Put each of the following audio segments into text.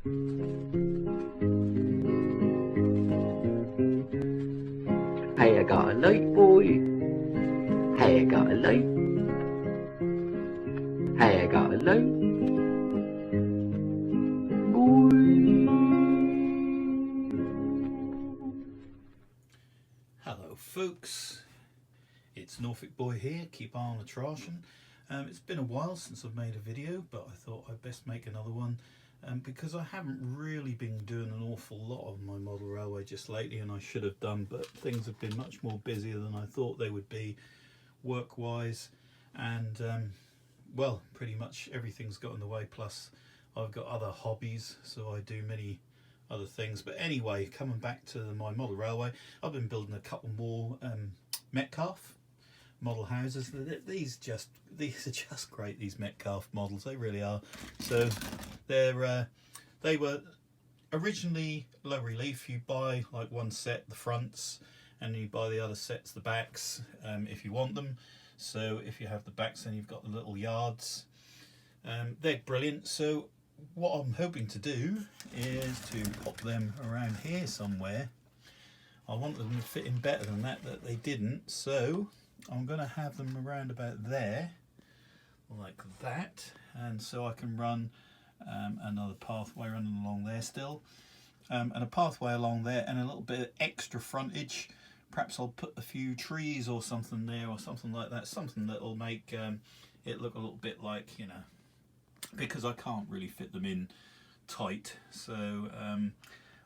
Hey, I got a light, boy. Hey, I got a light. Hey, I got a light, boy. Hello folks, it's Norfolk Boy here, keep on the trashing. It's been a while since I've made a video, but I thought I'd best make another one because I haven't really been doing an awful lot of my model railway just lately, and I should have done, but things have been much more busier than I thought they would be work wise, and well, pretty much everything's got in the way, plus I've got other hobbies, so I do many other things. But anyway, coming back to my model railway, I've been building a couple more Metcalfe model houses. These are just great, these Metcalfe models, they really are. So they were originally low relief. You buy like one set, the fronts, and you buy the other sets, the backs, if you want them. So if you have the backs, then you've got the little yards. They're brilliant. So what I'm hoping to do is to pop them around here somewhere. I want them to fit in better than that they didn't, so I'm going to have them around about there, like that, and so I can run another pathway running along there still, and a pathway along there, and a little bit of extra frontage. Perhaps I'll put a few trees or something there, or something like that, something that will make it look a little bit like, you know, because I can't really fit them in tight. So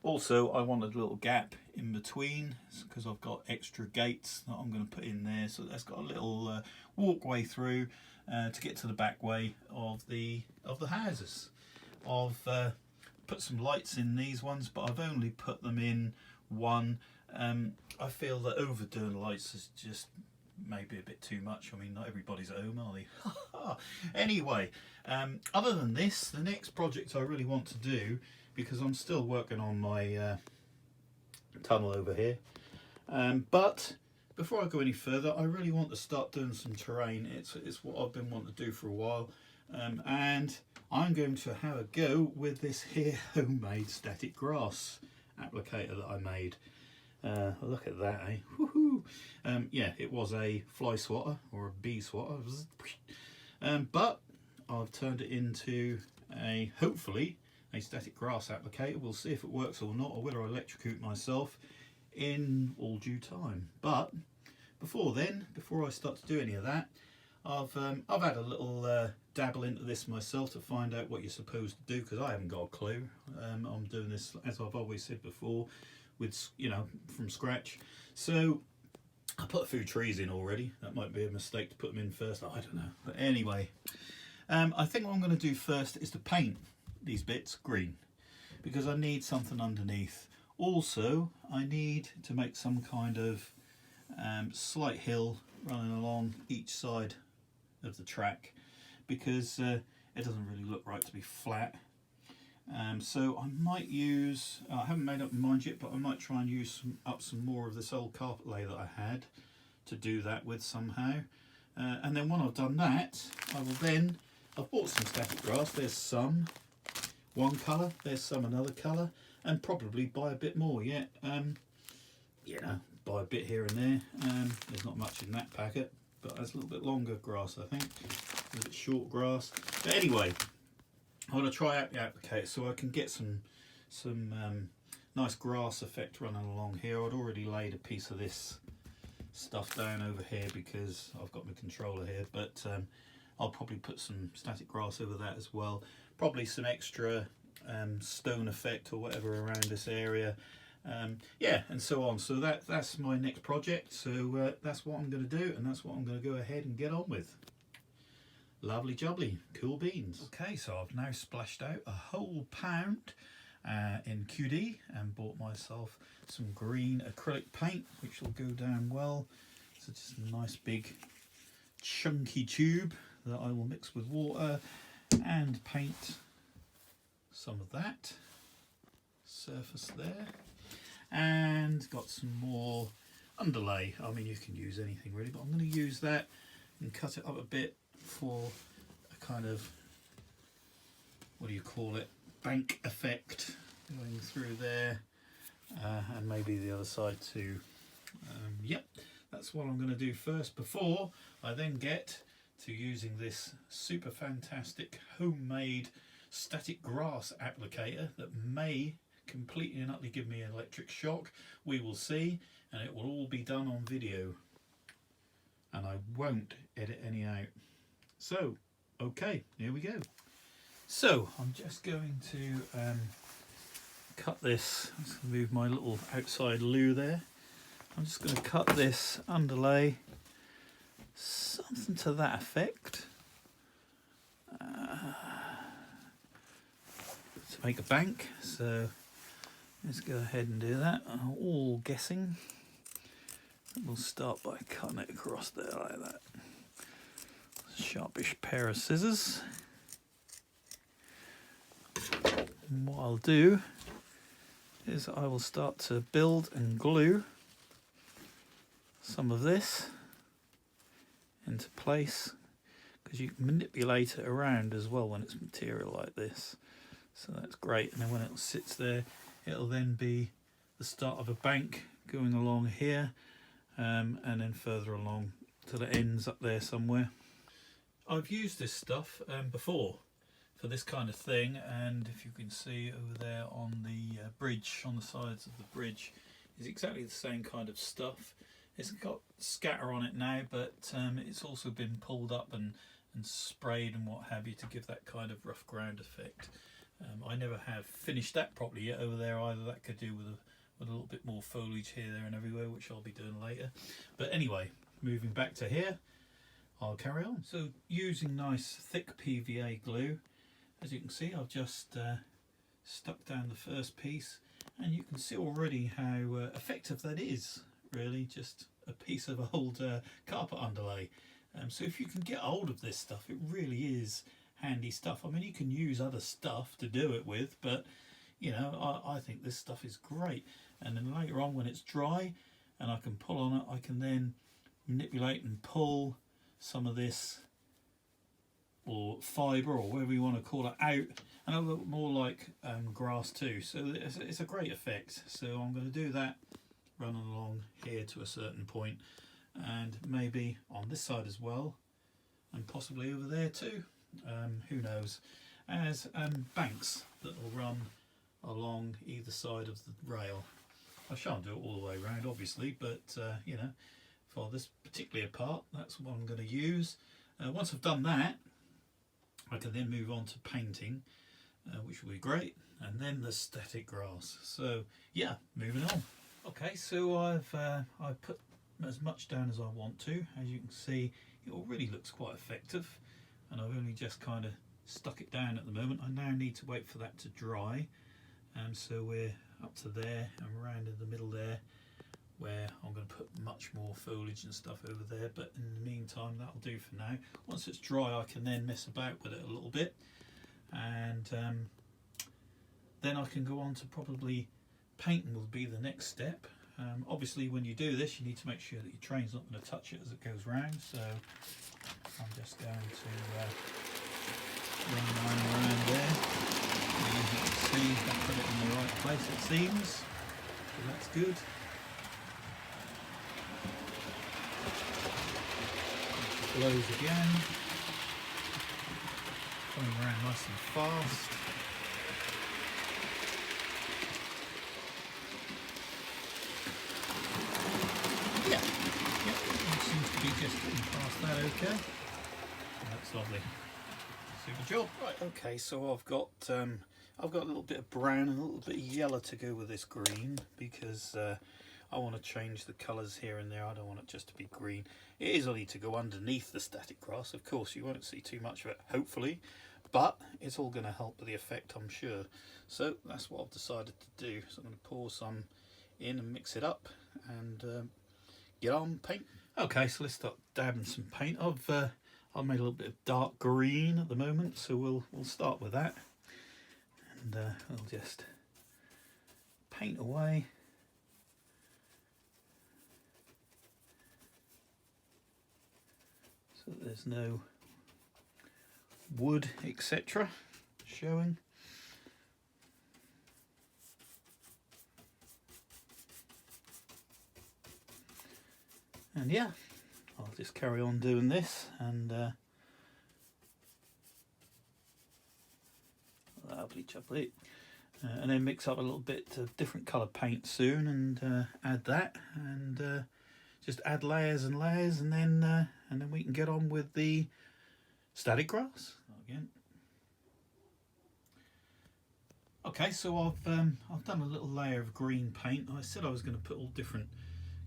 also I wanted a little gap in between because I've got extra gates that I'm going to put in there, so that's got a little walkway through to get to the back way of the houses. I've put some lights in these ones, but I've only put them in one. I feel that overdoing lights is just maybe a bit too much. I mean, not everybody's at home, are they? Anyway, other than this, the next project I really want to do, because I'm still working on my tunnel over here, but before I go any further, I really want to start doing some terrain. It's what I've been wanting to do for a while, and I'm going to have a go with this here homemade static grass applicator that I made. Look at that, eh? Woohoo! Yeah, it was a fly swatter or a bee swatter, but I've turned it into hopefully a static grass applicator. We'll see if it works or not, or whether I electrocute myself in all due time. But before then, before I start to do any of that, I've had a little dabble into this myself to find out what you're supposed to do, because I haven't got a clue. I'm doing this, as I've always said before, with, you know, from scratch. So I put a few trees in already. That might be a mistake to put them in first, I don't know. But anyway, I think what I'm going to do first is to paint these bits green, because I need something underneath. Also, I need to make some kind of slight hill running along each side of the track, because it doesn't really look right to be flat. So I might use, I haven't made up my mind yet, but I might try and use some more of this old carpet lay that I had to do that with somehow. And then when I've done that, I will then, I've bought some static grass. There's some one colour, there's some another colour, and probably buy a bit more yet. You know, buy a bit here and there. There's not much in that packet, but there's a little bit longer grass, I think. A little bit short grass. But anyway, I want to try out the applicator so I can get some nice grass effect running along here. I'd already laid a piece of this stuff down over here because I've got my controller here, but I'll probably put some static grass over that as well. Probably some extra stone effect or whatever around this area. Yeah, and so on. So that's my next project. So that's what I'm going to do, and that's what I'm going to go ahead and get on with. Lovely jubbly, cool beans. Okay, so I've now splashed out a whole pound in QD and bought myself some green acrylic paint, which will go down well. So just a nice big chunky tube that I will mix with water and paint some of that surface there. And got some more underlay. I mean, you can use anything really, but I'm going to use that and cut it up a bit for a kind of, what do you call it, bank effect going through there, and maybe the other side too. Yep, that's what I'm going to do first before I then get to using this super fantastic homemade static grass applicator that may completely and utterly give me an electric shock. We will see, and it will all be done on video, and I won't edit any out. So okay, here we go. So I'm just going to cut this. Let's move my little outside loo there. I'm just going to cut this underlay, something to that effect, to make a bank. So let's go ahead and do that. I'm all guessing. We'll start by cutting it across there like that. Sharpish pair of scissors. And what I'll do is I will start to build and glue some of this into place, because you can manipulate it around as well when it's material like this. So that's great, and then when it sits there, it'll then be the start of a bank going along here, and then further along till it ends up there somewhere. I've used this stuff before for this kind of thing, and if you can see over there on the bridge, on the sides of the bridge, is exactly the same kind of stuff. It's got scatter on it now, but it's also been pulled up and sprayed and what have you to give that kind of rough ground effect. I never have finished that properly yet over there either. That could do with a little bit more foliage here, there and everywhere, which I'll be doing later. But anyway, moving back to here, I'll carry on. So using nice thick PVA glue, as you can see, I've just stuck down the first piece, and you can see already how effective that is. Really, just a piece of old carpet underlay. So if you can get hold of this stuff, it really is handy stuff. I mean, you can use other stuff to do it with, but you know, I think this stuff is great. And then later on, when it's dry and I can pull on it, I can then manipulate and pull some of this, or fibre, or whatever you want to call it, out, and a little more like grass too. So it's a great effect. So I'm going to do that, running along here to a certain point, and maybe on this side as well, and possibly over there too, who knows, as banks that will run along either side of the rail. I shan't do it all the way around obviously, but you know, for this particular part, that's what I'm going to use. Once I've done that, I can then move on to painting, which will be great, and then the static grass. So yeah, moving on. Okay, so I've put as much down as I want to. As you can see, it already looks quite effective, and I've only just kind of stuck it down at the moment. I now need to wait for that to dry, so we're up to there and around in the middle there, where I'm going to put much more foliage and stuff over there, but in the meantime that'll do for now. Once it's dry, I can then mess about with it a little bit, and then I can go on to probably painting will be the next step. Obviously when you do this, you need to make sure that your train's not going to touch it as it goes round, so I'm just going to run mine around there. And as you can see, I put it in the right place it seems, so that's good. Blows again, coming around nice and fast. Yeah, it seems to be just getting past that okay. That's lovely. Super job. Right, okay, so I've got a little bit of brown and a little bit of yellow to go with this green, because I want to change the colours here and there. I don't want it just to be green. It is only to go underneath the static grass. Of course, you won't see too much of it, hopefully, but it's all going to help with the effect, I'm sure. So that's what I've decided to do. So I'm going to pour some in and mix it up and get on paint. Okay, so let's start dabbing some paint. I've made a little bit of dark green at the moment, so we'll start with that, and we'll just paint away. So that there's no wood, etc. showing. And yeah, I'll just carry on doing this, and lovely jubbly. And then mix up a little bit of different colour paint soon, and add that, and just add layers and layers, and then we can get on with the static grass again. Okay, so I've done a little layer of green paint. I said I was going to put all different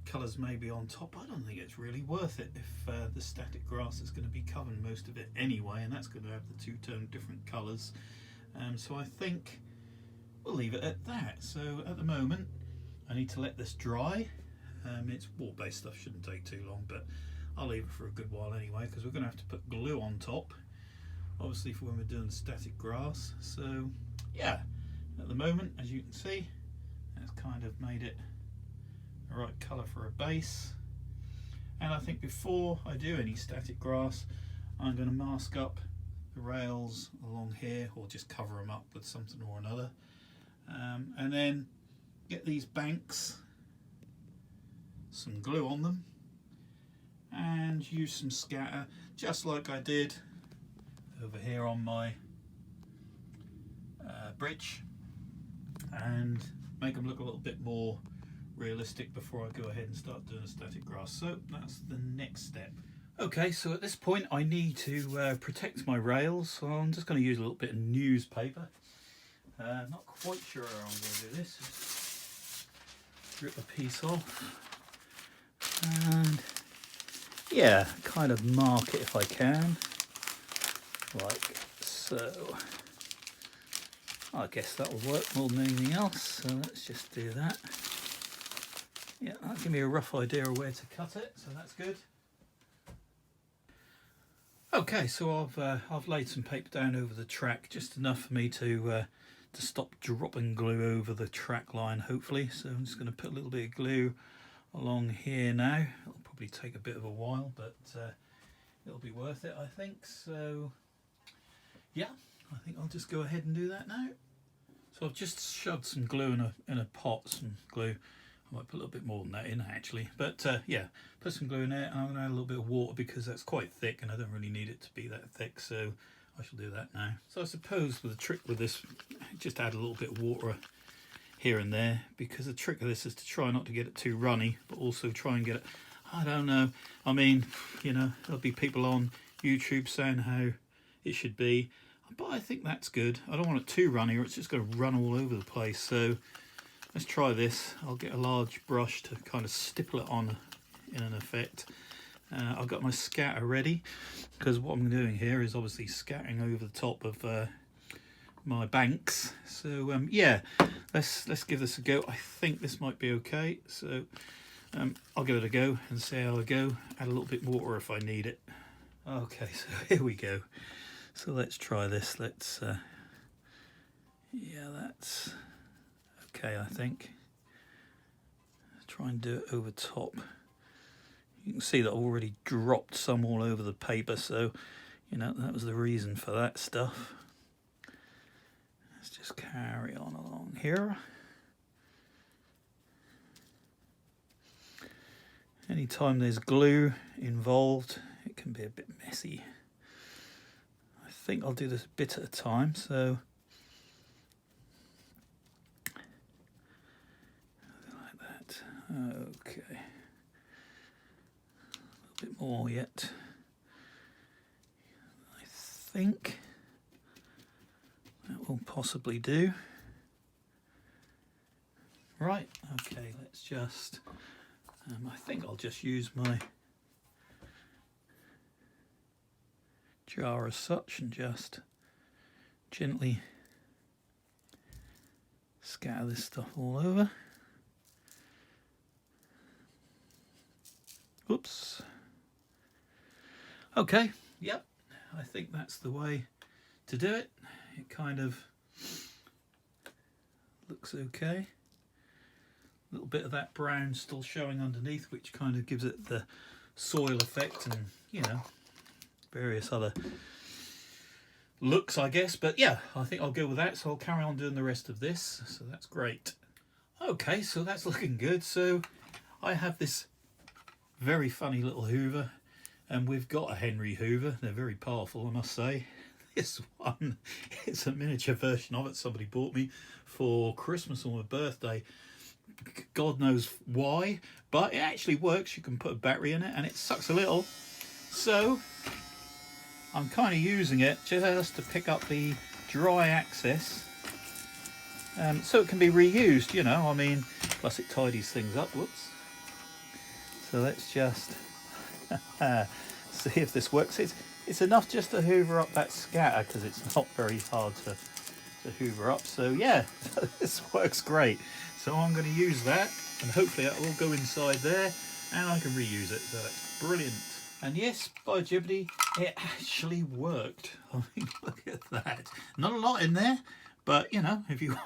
colours maybe on top. I don't think it's really worth it if the static grass is going to be covering most of it anyway, and that's going to have the two-tone different colours. So I think we'll leave it at that. So at the moment I need to let this dry. It's water-based stuff, shouldn't take too long, but I'll leave it for a good while anyway, because we're going to have to put glue on top, obviously, for when we're doing static grass. So yeah, at the moment, as you can see, that's kind of made it the right colour for a base. And I think before I do any static grass, I'm going to mask up the rails along here, or just cover them up with something or another, and then get these banks, some glue on them, and use some scatter, just like I did over here on my bridge, and make them look a little bit more realistic before I go ahead and start doing a static grass. So that's the next step. Okay, so at this point I need to protect my rails, so I'm just going to use a little bit of newspaper. Not quite sure how I'm going to do this. Just rip a piece off, and yeah, kind of mark it if I can, like so. I guess that will work more than anything else, so let's just do that. Yeah, that'll give me a rough idea of where to cut it, so that's good. Okay, so I've laid some paper down over the track, just enough for me to stop dropping glue over the track line, hopefully. So I'm just going to put a little bit of glue along here now. It'll probably take a bit of a while, but it'll be worth it, I think. So yeah, I think I'll just go ahead and do that now. So I've just shoved some glue in a pot, some glue. I might put a little bit more than that in actually, but yeah, put some glue in there, and I'm going to add a little bit of water because that's quite thick and I don't really need it to be that thick, so I shall do that now. So I suppose the trick with this, just add a little bit of water here and there, because the trick of this is to try not to get it too runny, but also try and get it, I don't know, I mean, you know, there'll be people on YouTube saying how it should be, but I think that's good. I don't want it too runny or it's just going to run all over the place. So let's try this. I'll get a large brush to kind of stipple it on in an effect. I've got my scatter ready, because what I'm doing here is obviously scattering over the top of my banks. So yeah, let's give this a go. I think this might be okay. So I'll give it a go and see how I go. Add a little bit more water if I need it. Okay, so here we go. So let's try this. Let's yeah, that's okay, I think. Try and do it over top. You can see that I've already dropped some all over the paper, so you know that was the reason for that stuff. Let's just carry on along here. Anytime there's glue involved, it can be a bit messy. I think I'll do this a bit at a time, so like that. Okay, a little bit more yet. I think that will possibly do. Right, okay, let's just I think I'll just use my jar as such and just gently scatter this stuff all over. Oops. Okay, yep, I think that's the way to do it. It kind of looks okay. A little bit of that brown still showing underneath, which kind of gives it the soil effect and, you know, various other looks, I guess. But yeah, I think I'll go with that, so I'll carry on doing the rest of this. So that's great. Okay, so that's looking good. So I have this very funny little Hoover. And we've got a Henry Hoover. They're very powerful, I must say. This one is a miniature version of it somebody bought me for Christmas or my birthday. God knows why, but it actually works. You can put a battery in it and it sucks a little. So I'm kind of using it just to pick up the dry access, so it can be reused, you know, I mean, plus it tidies things up. Whoops. So let's just see if this works. It's enough just to hoover up that scatter, because it's not very hard to hoover up. So yeah, this works great. So I'm going to use that, and hopefully that will go inside there and I can reuse it. So that's brilliant. And yes, by Jibbity, it actually worked. I mean, look at that. Not a lot in there, but you know, if you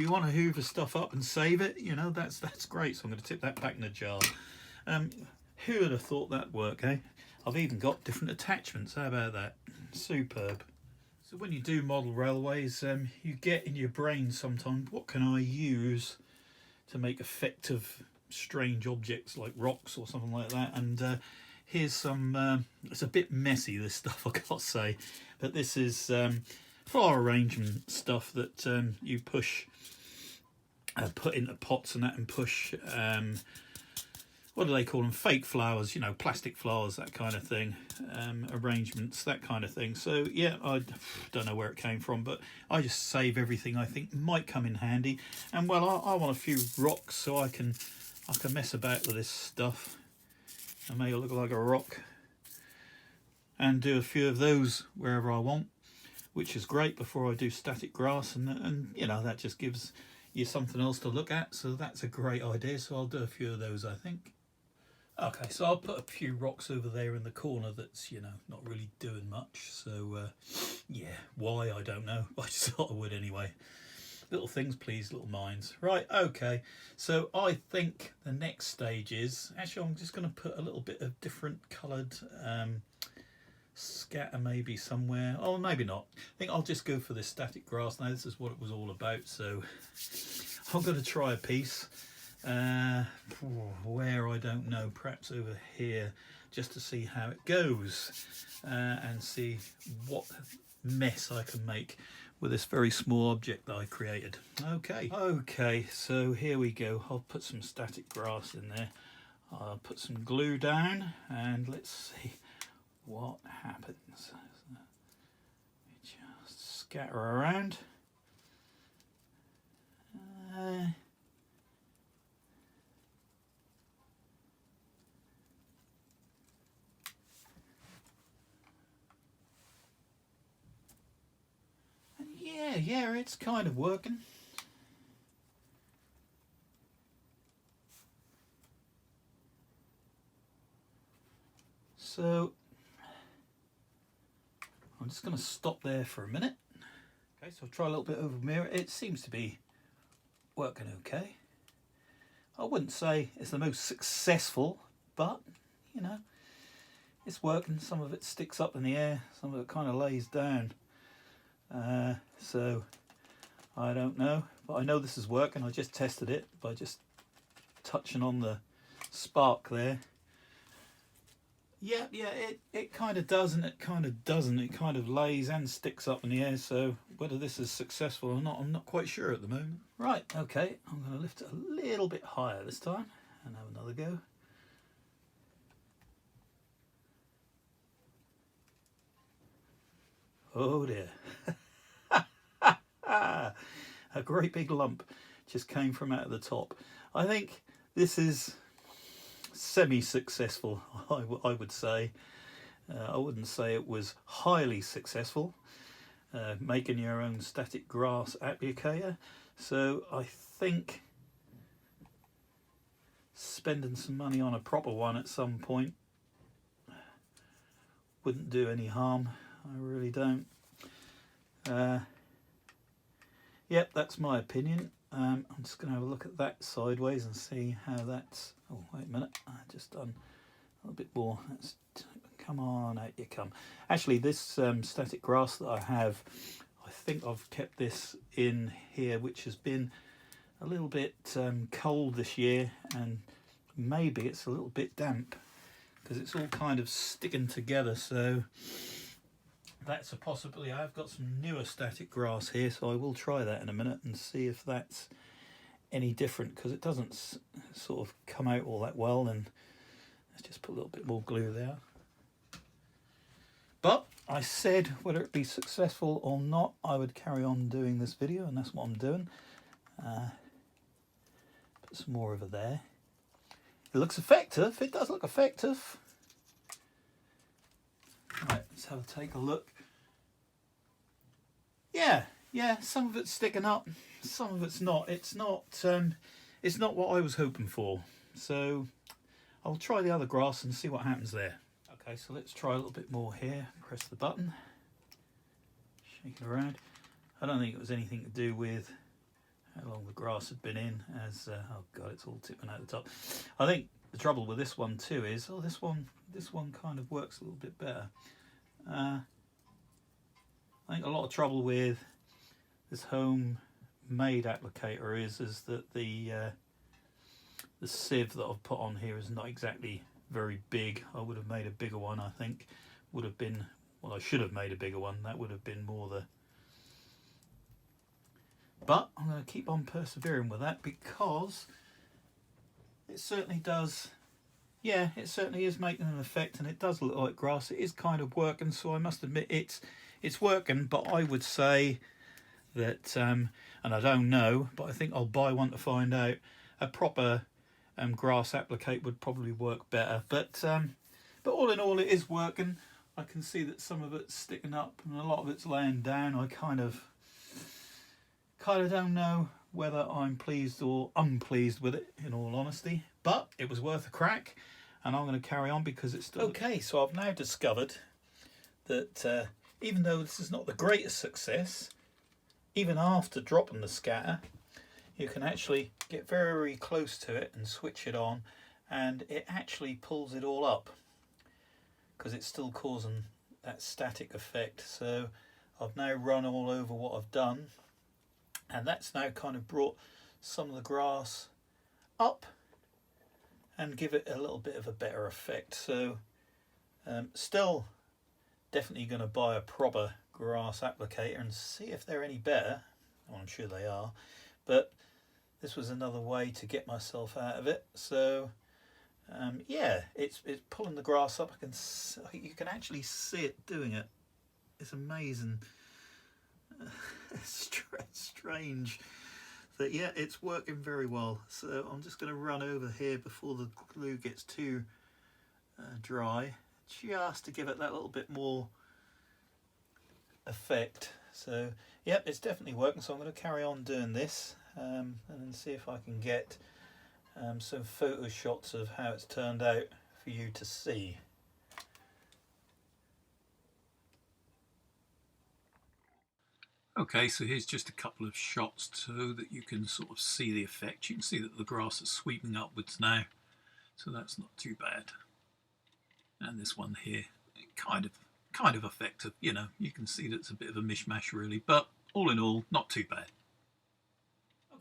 want to hoover stuff up and save it, you know, that's great. So I'm going to tip that back in the jar. Who would have thought that'd work, eh? I've even got different attachments. How about that? Superb. So when you do model railways, you get in your brain sometimes, what can I use to make effective strange objects like rocks or something like that? And here's some, it's a bit messy, this stuff, I gotta say, but this is flower arrangement stuff that you push, put into pots and that, and push, what do they call them? Fake flowers, you know, plastic flowers, that kind of thing, arrangements, that kind of thing. So yeah, I don't know where it came from, but I just save everything I think might come in handy. And well, I want a few rocks so I can mess about with this stuff and make it look like a rock, and do a few of those wherever I want, which is great before I do static grass, and you know, that just gives you something else to look at. So that's a great idea. So I'll do a few of those, I think. Okay, so I'll put a few rocks over there in the corner that's, you know, not really doing much. So, yeah, why, I don't know. I just thought I would anyway. Little things, please, little minds. Right, okay. So I think the next stage is... Actually, I'm just going to put a little bit of different coloured scatter maybe somewhere. Oh, maybe not. I think I'll just go for this static grass now. This is what it was all about. So I'm going to try a piece. Where I don't know, perhaps over here, just to see how it goes, and see what mess I can make with this very small object that I created. Okay, so here we go. I'll put some static grass in there, I'll put some glue down, and let's see what happens. Just scatter around. Yeah, it's kind of working. So I'm just going to stop there for a minute. Okay, so I'll try a little bit over mirror. It seems to be working okay. I wouldn't say it's the most successful, but you know, it's working. Some of it sticks up in the air, some of it kind of lays down. So I don't know, but I know this is working. I just tested it by just touching on the spark there. Yeah, it kind of does and it kind of doesn't. It kind of lays and sticks up in the air. So whether this is successful or not, I'm not quite sure at the moment. Right, okay, I'm going to lift it a little bit higher this time and have another go. Oh dear. A great big lump just came from out of the top. I think this is semi-successful, I would say. I wouldn't say it was highly successful, making your own static grass applicator. So I think spending some money on a proper one at some point wouldn't do any harm. I really don't. Yep, that's my opinion. I'm just going to have a look at that sideways and see how that's... Oh, wait a minute. I just done a little bit more. Let's come on, out you come. Actually, this static grass that I have, I think I've kept this in here, which has been a little bit cold this year and maybe it's a little bit damp because it's all kind of sticking together, so that's a possibility. I've got some newer static grass here, so I will try that in a minute and see if that's any different, because it doesn't sort of come out all that well. And let's just put a little bit more glue there. But I said whether it be successful or not, I would carry on doing this video, and that's what I'm doing. Put some more over there. It looks effective. It does look effective. Right, let's have a take a look. Yeah, some of it's sticking up, some of it's not. It's not what I was hoping for. So I'll try the other grass and see what happens there. Okay, so let's try a little bit more here. Press the button, shake it around. I don't think it was anything to do with how long the grass had been in, as oh god, it's all tipping out the top. I think the trouble with this one too is, this one kind of works a little bit better. I think a lot of trouble with this homemade applicator is that the sieve that I've put on here is not exactly very big. I would have made a bigger one. I think would have been, well, I should have made a bigger one. That would have been more the. But I'm going to keep on persevering with that, because it certainly does. Yeah, it certainly is making an effect, and it does look like grass. It is kind of working, so I must admit it's working. But I would say that, and I don't know, but I think I'll buy one to find out. A proper grass applicator would probably work better. But all in all, it is working. I can see that some of it's sticking up and a lot of it's laying down. I kind of don't know whether I'm pleased or unpleased with it, in all honesty. But it was worth a crack, and I'm going to carry on because it's still okay. So I've now discovered that even though this is not the greatest success, even after dropping the scatter, you can actually get very close to it and switch it on, and it actually pulls it all up, because it's still causing that static effect. So I've now run all over what I've done, and that's now kind of brought some of the grass up and give it a little bit of a better effect. So still definitely going to buy a proper grass applicator and see if they're any better. Well, I'm sure they are, but this was another way to get myself out of it. So yeah, it's pulling the grass up. You can actually see it doing it. It's amazing. It's strange. But yeah, it's working very well. So I'm just going to run over here before the glue gets too dry, just to give it that little bit more effect. So yep, it's definitely working. So I'm going to carry on doing this and then see if I can get some photo shots of how it's turned out for you to see. Okay, so here's just a couple of shots so that you can sort of see the effect. You can see that the grass is sweeping upwards now, so that's not too bad. And this one here, kind of effective. You know, you can see that it's a bit of a mishmash really, but all in all, not too bad.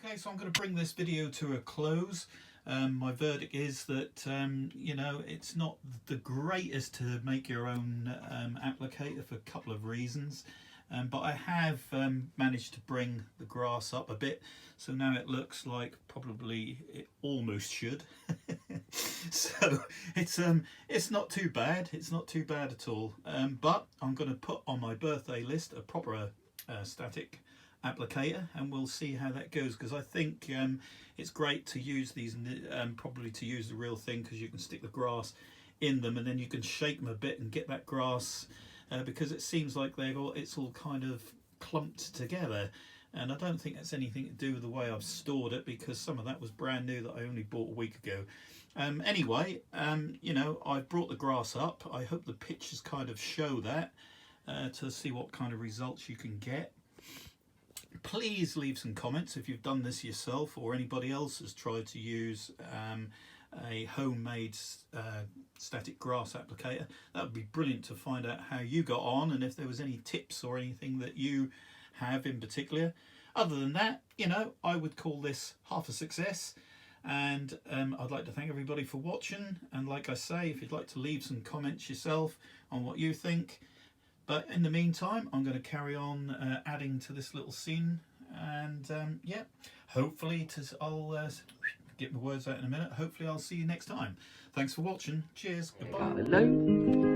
Okay, so I'm going to bring this video to a close. My verdict is that you know, it's not the greatest to make your own applicator for a couple of reasons. But I have managed to bring the grass up a bit, so now it looks like probably it almost should. So it's not too bad. It's not too bad at all. But I'm going to put on my birthday list a proper static applicator, and we'll see how that goes, because I think it's great to use these, probably to use the real thing, because you can stick the grass in them and then you can shake them a bit and get that grass. Because it seems like it's all kind of clumped together, and I don't think that's anything to do with the way I've stored it, because some of that was brand new that I only bought a week ago. Anyway, you know, I've brought the grass up. I hope the pictures kind of show that, to see what kind of results you can get. Please leave some comments if you've done this yourself, or anybody else has tried to use a homemade static grass applicator. That would be brilliant to find out how you got on, and if there was any tips or anything that you have in particular. Other than that, you know, I would call this half a success. And I'd like to thank everybody for watching, and like I say, if you'd like to leave some comments yourself on what you think. But in the meantime, I'm going to carry on adding to this little scene, and yeah, hopefully I'll get my words out in a minute. Hopefully I'll see you next time. Thanks for watching. Cheers. Goodbye. Hello.